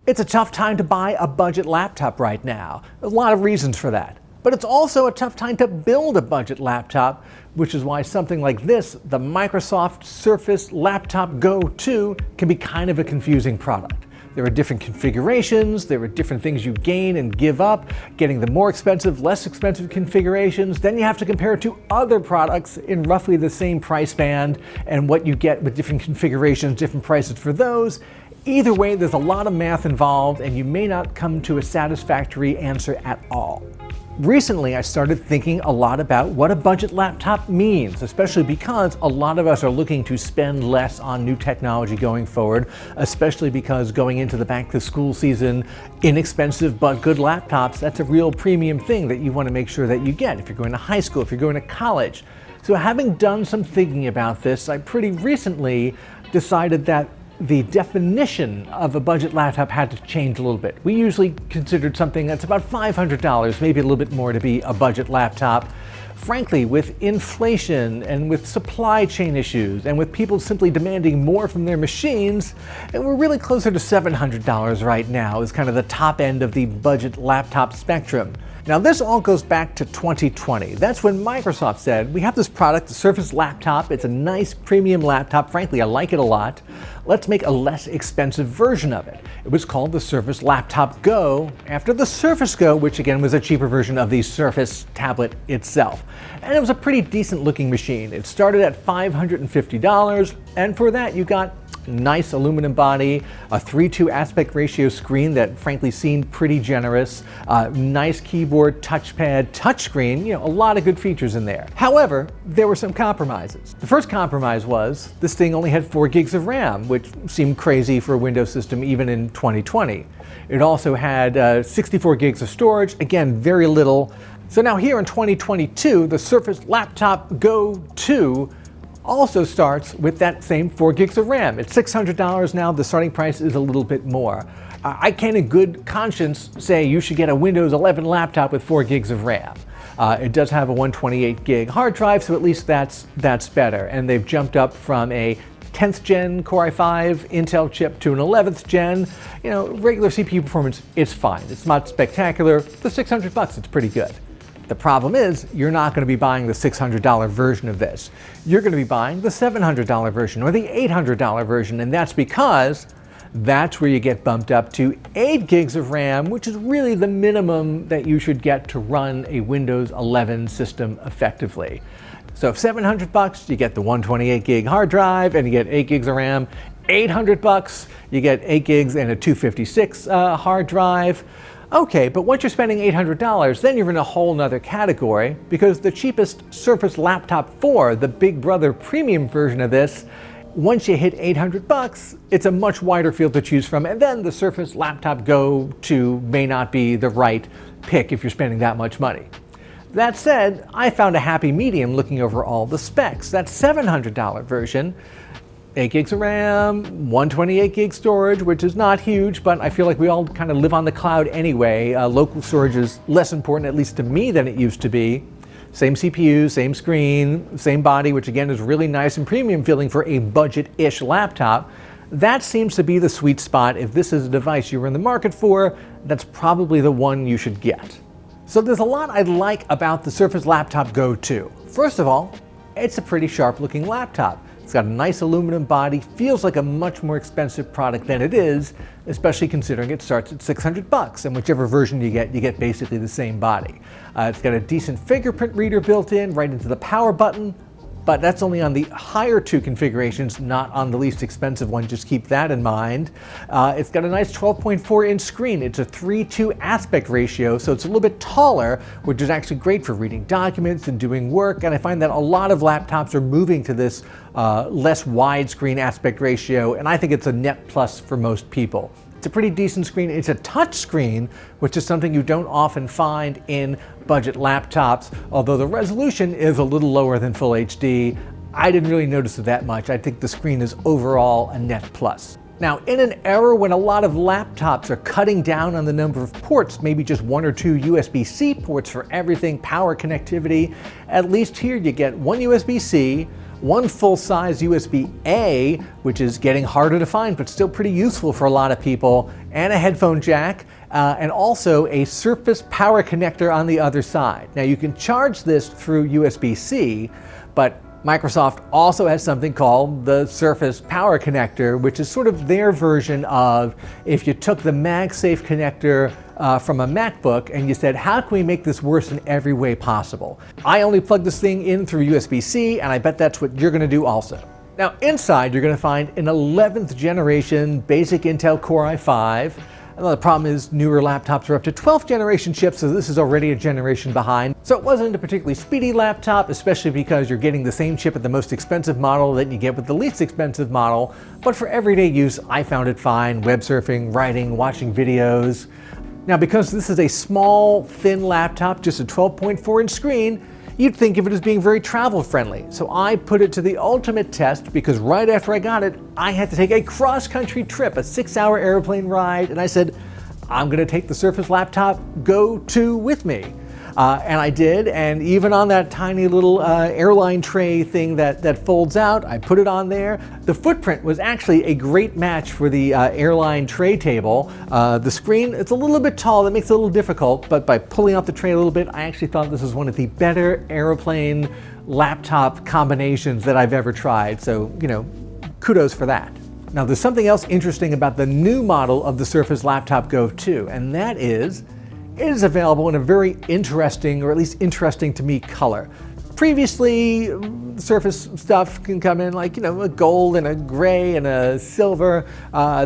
It's a tough time to buy a budget laptop right now. There's a lot of reasons for that. But it's also a tough time to build a budget laptop, which is why something like this, the Microsoft Surface Laptop Go 2, can be kind of a confusing product. There are different configurations, there are different things you gain and give up, getting the more expensive, less expensive configurations. Then you have to compare it to other products in roughly the same price band and what you get with different configurations, different prices for those. Either way, there's a lot of math involved and you may not come to a satisfactory answer at all. Recently, I started thinking a lot about what a budget laptop means, especially because a lot of us are looking to spend less on new technology going forward, especially because going into the back-to-school season, inexpensive but good laptops, that's a real premium thing that you want to make sure that you get if you're going to high school, if you're going to college. So having done some thinking about this, I pretty recently decided that the definition of a budget laptop had to change a little bit. We usually considered something that's about $500, maybe a little bit more, to be a budget laptop. Frankly, with inflation and with supply chain issues and with people simply demanding more from their machines, and we're really closer to $700 right now is kind of the top end of the budget laptop spectrum. Now this all goes back to 2020. That's when Microsoft said, we have this product, the Surface Laptop. It's a nice premium laptop. Frankly, I like it a lot. Let's make a less expensive version of it. It was called the Surface Laptop Go, after the Surface Go, which again was a cheaper version of the Surface tablet itself. And it was a pretty decent looking machine. It started at $550, and for that you got nice aluminum body, a 3:2 aspect ratio screen that frankly seemed pretty generous, nice keyboard, touchpad, touchscreen, a lot of good features in there. However, there were some compromises. The first compromise was this thing only had 4 gigs of RAM, which seemed crazy for a Windows system even in 2020. It also had 64 gigs of storage, again, very little. So now here in 2022, the Surface Laptop Go 2 also starts with that same 4 gigs of RAM. It's $600 now. The starting price is a little bit more. I can't in good conscience say you should get a Windows 11 laptop with 4 gigs of RAM. It does have a 128 gig hard drive, so at least that's better. And they've jumped up from a 10th gen Core i5 Intel chip to an 11th gen. Regular CPU performance, it's fine. It's not spectacular. For $600, it's pretty good. The problem is, you're not going to be buying the $600 version of this. You're going to be buying the $700 version or the $800 version, and that's because that's where you get bumped up to 8 gigs of RAM, which is really the minimum that you should get to run a Windows 11 system effectively. So $700, you get the 128 gig hard drive and you get 8 gigs of RAM. $800, you get 8 gigs and a 256 hard drive. Okay, but once you're spending $800, then you're in a whole nother category, because the cheapest Surface Laptop 4, the Big Brother premium version of this, once you hit $800, it's a much wider field to choose from, and then the Surface Laptop Go 2 may not be the right pick if you're spending that much money. That said, I found a happy medium looking over all the specs. That $700 version, 8 gigs of RAM, 128 gig storage, which is not huge, but I feel like we all kind of live on the cloud anyway. Local storage is less important, at least to me, than it used to be. Same CPU, same screen, same body, which again is really nice and premium feeling for a budget-ish laptop. That seems to be the sweet spot. If this is a device you're in the market for, that's probably the one you should get. So there's a lot I like about the Surface Laptop Go 2. First of all, it's a pretty sharp looking laptop. It's got a nice aluminum body, feels like a much more expensive product than it is, especially considering it starts at $600, and whichever version you get basically the same body. It's got a decent fingerprint reader built in right into the power button, but that's only on the higher 2 configurations, not on the least expensive one. Just keep that in mind. It's got a nice 12.4-inch screen. It's a 3:2 aspect ratio, so it's a little bit taller, which is actually great for reading documents and doing work. And I find that a lot of laptops are moving to this less widescreen aspect ratio, and I think it's a net plus for most people. It's a pretty decent screen. It's a touch screen, which is something you don't often find in budget laptops, although the resolution is a little lower than Full HD. I didn't really notice it that much. I think the screen is overall a net plus. Now, in an era when a lot of laptops are cutting down on the number of ports, maybe just 1 or 2 USB-C ports for everything, power connectivity, at least here you get 1 USB-C, one full-size USB-A, which is getting harder to find but still pretty useful for a lot of people, and a headphone jack, and also a Surface power connector on the other side. Now you can charge this through USB-C, but Microsoft also has something called the Surface Power Connector, which is sort of their version of if you took the MagSafe connector from a MacBook and you said, how can we make this worse in every way possible? I only plug this thing in through USB-C, and I bet that's what you're going to do also. Now inside you're going to find an 11th generation basic Intel Core i5. The problem is newer laptops are up to 12th generation chips, so this is already a generation behind. So it wasn't a particularly speedy laptop, especially because you're getting the same chip at the most expensive model that you get with the least expensive model. But for everyday use, I found it fine. Web surfing, writing, watching videos. Now because this is a small, thin laptop, just a 12.4-inch screen, you'd think of it as being very travel friendly. So I put it to the ultimate test because right after I got it, I had to take a cross-country trip, a 6-hour airplane ride, and I said, I'm gonna take the Surface Laptop Go 2 with me. And I did, and even on that tiny little airline tray thing that folds out, I put it on there. The footprint was actually a great match for the airline tray table. The screen, it's a little bit tall, that makes it a little difficult, but by pulling out the tray a little bit, I actually thought this was one of the better airplane laptop combinations that I've ever tried. So, you know, kudos for that. Now there's something else interesting about the new model of the Surface Laptop Go 2, and that is it is available in a very interesting, or at least interesting to me, color. Previously, Surface stuff can come in like, you know, a gold and a gray and a silver.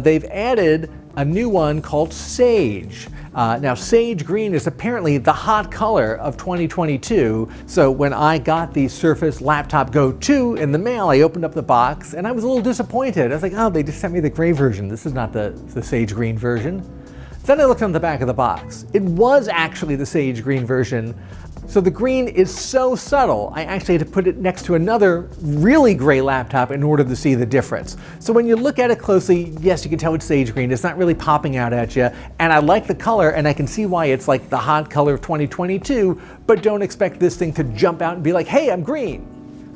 They've added a new one called Sage. Now, Sage Green is apparently the hot color of 2022. So when I got the Surface Laptop Go 2 in the mail, I opened up the box and I was a little disappointed. I was like, oh, they just sent me the gray version. This is not the Sage Green version. Then I looked on the back of the box. It was actually the Sage Green version. So the green is so subtle, I actually had to put it next to another really gray laptop in order to see the difference. So when you look at it closely, yes, you can tell it's Sage Green. It's not really popping out at you. And I like the color, and I can see why it's like the hot color of 2022, but don't expect this thing to jump out and be like, hey, I'm green.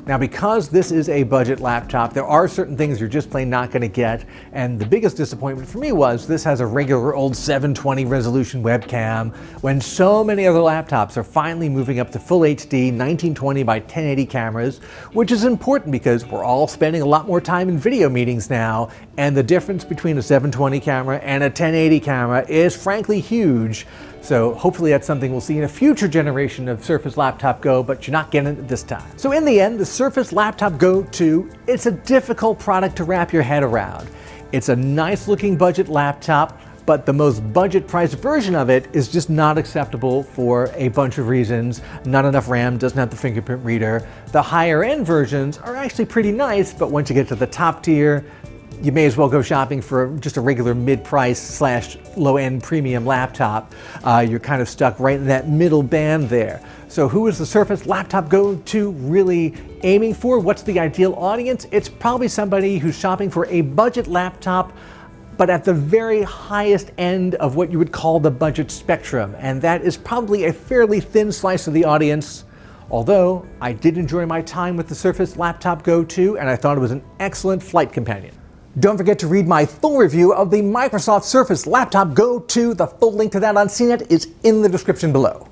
Now, because this is a budget laptop, there are certain things you're just plain not going to get, and the biggest disappointment for me was this has a regular old 720 resolution webcam, when so many other laptops are finally moving up to full HD 1920 by 1080 cameras, which is important because we're all spending a lot more time in video meetings now, and the difference between a 720 camera and a 1080 camera is frankly huge. So hopefully that's something we'll see in a future generation of Surface Laptop Go, but you're not getting it this time. So in the end, the Surface Laptop Go 2, it's a difficult product to wrap your head around. It's a nice looking budget laptop, but the most budget priced version of it is just not acceptable for a bunch of reasons. Not enough RAM, doesn't have the fingerprint reader. The higher end versions are actually pretty nice, but once you get to the top tier, you may as well go shopping for just a regular mid-price / low-end premium laptop. You're kind of stuck right in that middle band there. So who is the Surface Laptop Go 2 really aiming for? What's the ideal audience? It's probably somebody who's shopping for a budget laptop, but at the very highest end of what you would call the budget spectrum. And that is probably a fairly thin slice of the audience. Although I did enjoy my time with the Surface Laptop Go 2, and I thought it was an excellent flight companion. Don't forget to read my full review of the Microsoft Surface Laptop Go 2. The full link to that on CNET is in the description below.